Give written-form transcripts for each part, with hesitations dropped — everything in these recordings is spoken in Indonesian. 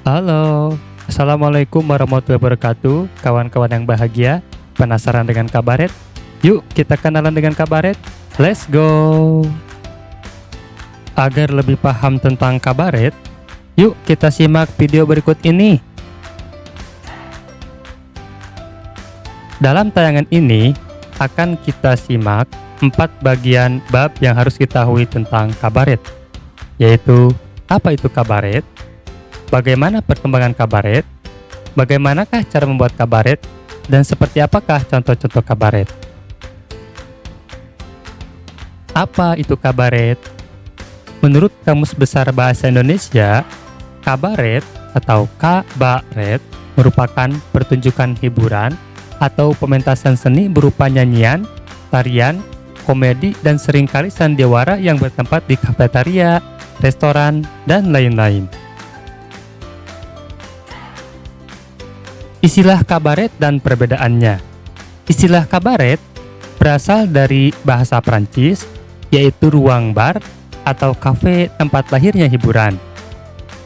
Halo, Assalamualaikum warahmatullahi wabarakatuh, kawan-kawan yang bahagia. Penasaran dengan kabaret? Yuk kita kenalan dengan kabaret. Let's go. Agar lebih paham tentang kabaret, yuk kita simak video berikut ini. Dalam tayangan ini akan kita simak 4 bagian bab yang harus diketahui tentang kabaret, yaitu apa itu kabaret, bagaimana perkembangan kabaret, bagaimanakah cara membuat kabaret, dan seperti apakah contoh-contoh kabaret. Apa itu kabaret? Menurut Kamus Besar Bahasa Indonesia, kabaret atau kabaret merupakan pertunjukan hiburan atau pementasan seni berupa nyanyian, tarian, komedi, dan seringkali sandiwara yang bertempat di kafetaria, restoran, dan lain-lain. Istilah kabaret dan perbedaannya. Istilah kabaret berasal dari bahasa Prancis, yaitu ruang bar atau kafe tempat lahirnya hiburan.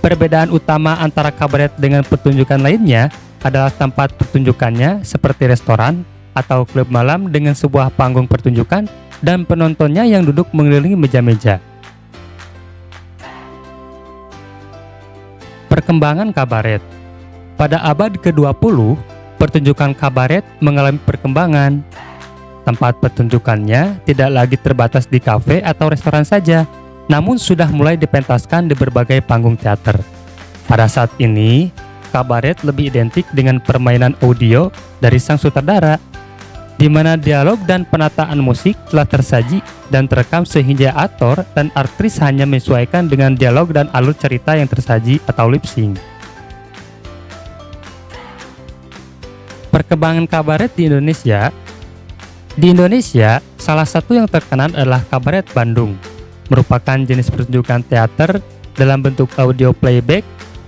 Perbedaan utama antara kabaret dengan pertunjukan lainnya adalah tempat pertunjukannya seperti restoran atau klub malam dengan sebuah panggung pertunjukan dan penontonnya yang duduk mengelilingi meja-meja. Perkembangan kabaret. Pada abad ke-20, pertunjukan kabaret mengalami perkembangan. Tempat pertunjukannya tidak lagi terbatas di kafe atau restoran saja, namun sudah mulai dipentaskan di berbagai panggung teater. Pada saat ini, kabaret lebih identik dengan permainan audio dari sang sutradara, di mana dialog dan penataan musik telah tersaji dan terekam sehingga aktor dan aktris hanya menyesuaikan dengan dialog dan alur cerita yang tersaji atau lip sync. Perkembangan kabaret di Indonesia. Di Indonesia, salah satu yang terkenal adalah Kabaret Bandung, merupakan jenis pertunjukan teater dalam bentuk audio playback.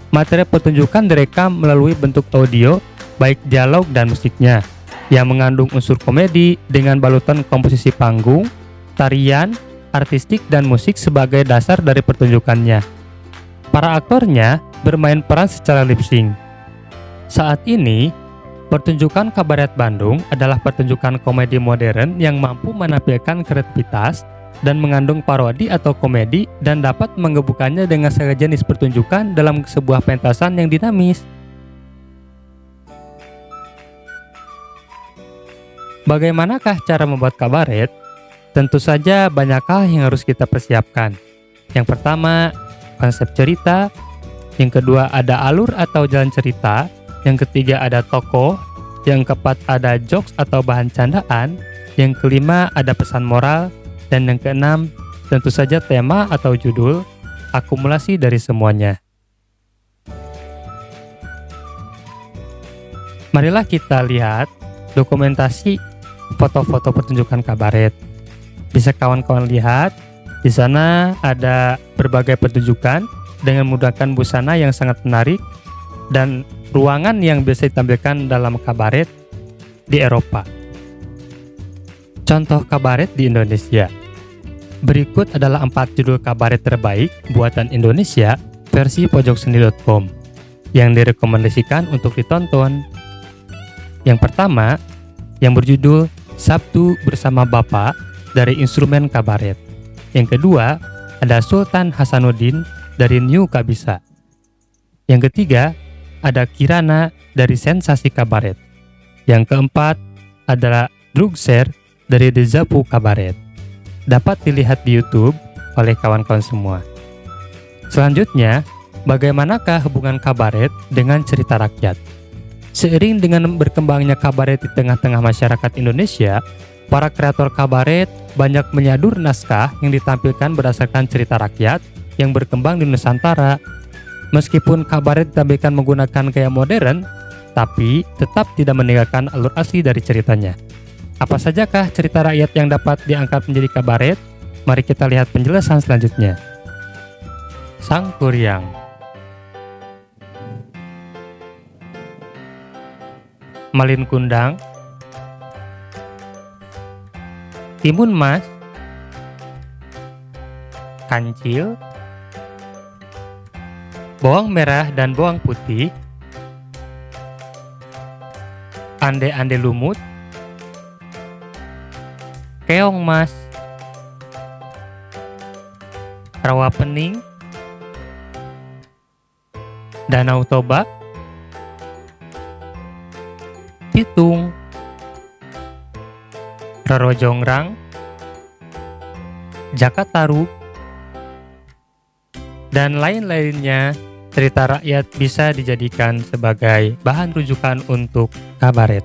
Materi pertunjukan direkam melalui bentuk audio, baik dialog dan musiknya, yang mengandung unsur komedi dengan balutan komposisi panggung, tarian, artistik, dan musik sebagai dasar dari pertunjukannya. Para aktornya bermain peran secara lip sync. Saat ini, pertunjukan Kabaret Bandung adalah pertunjukan komedi modern yang mampu menampilkan kreativitas dan mengandung parodi atau komedi dan dapat menggabungkannya dengan sejenis pertunjukan dalam sebuah pentasan yang dinamis. Bagaimanakah cara membuat kabaret? Tentu saja banyak hal yang harus kita persiapkan. Yang pertama, konsep cerita. Yang kedua, ada alur atau jalan cerita. Yang ketiga, ada tokoh. Yang keempat, ada jokes atau bahan candaan. Yang kelima, ada pesan moral. Dan yang keenam, tentu saja tema atau judul, akumulasi dari semuanya. Marilah kita lihat dokumentasi foto-foto pertunjukan kabaret. Bisa kawan-kawan lihat, di sana ada berbagai pertunjukan dengan menggunakan busana yang sangat menarik dan ruangan yang biasa ditampilkan dalam kabaret di Eropa. Contoh kabaret di Indonesia. Berikut adalah 4 judul kabaret terbaik buatan Indonesia versi pojokseni.com yang direkomendasikan untuk ditonton. Yang pertama, yang berjudul Sabtu Bersama Bapak dari Instrumen Kabaret. Yang kedua, ada Sultan Hasanuddin dari New Kabisa. Yang ketiga, ada Kirana dari Sensasi Kabaret. Yang keempat adalah Drugser dari Dejavu Kabaret. Dapat dilihat di YouTube oleh kawan-kawan semua. Selanjutnya, bagaimanakah hubungan kabaret dengan cerita rakyat? Seiring dengan berkembangnya kabaret di tengah-tengah masyarakat Indonesia, para kreator kabaret banyak menyadur naskah yang ditampilkan berdasarkan cerita rakyat yang berkembang di Nusantara. Meskipun kabaret ditampilkan menggunakan gaya modern, tapi tetap tidak meninggalkan alur asli dari ceritanya. Apa sajakah cerita rakyat yang dapat diangkat menjadi kabaret? Mari kita lihat penjelasan selanjutnya. Sang Kuryang. Malin Kundang, Timun Mas, Kancil, bawang merah dan bawang putih, ande-ande lumut, keong mas, rawa pening, Danau Toba, pitung, Roro Jongrang, Jakataru, dan lain-lainnya. Cerita rakyat bisa dijadikan sebagai bahan rujukan untuk kabaret.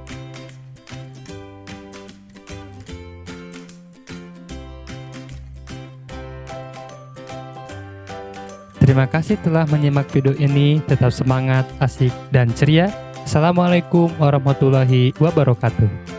Terima kasih telah menyimak video ini. Tetap semangat, asik, dan ceria. Assalamualaikum warahmatullahi wabarakatuh.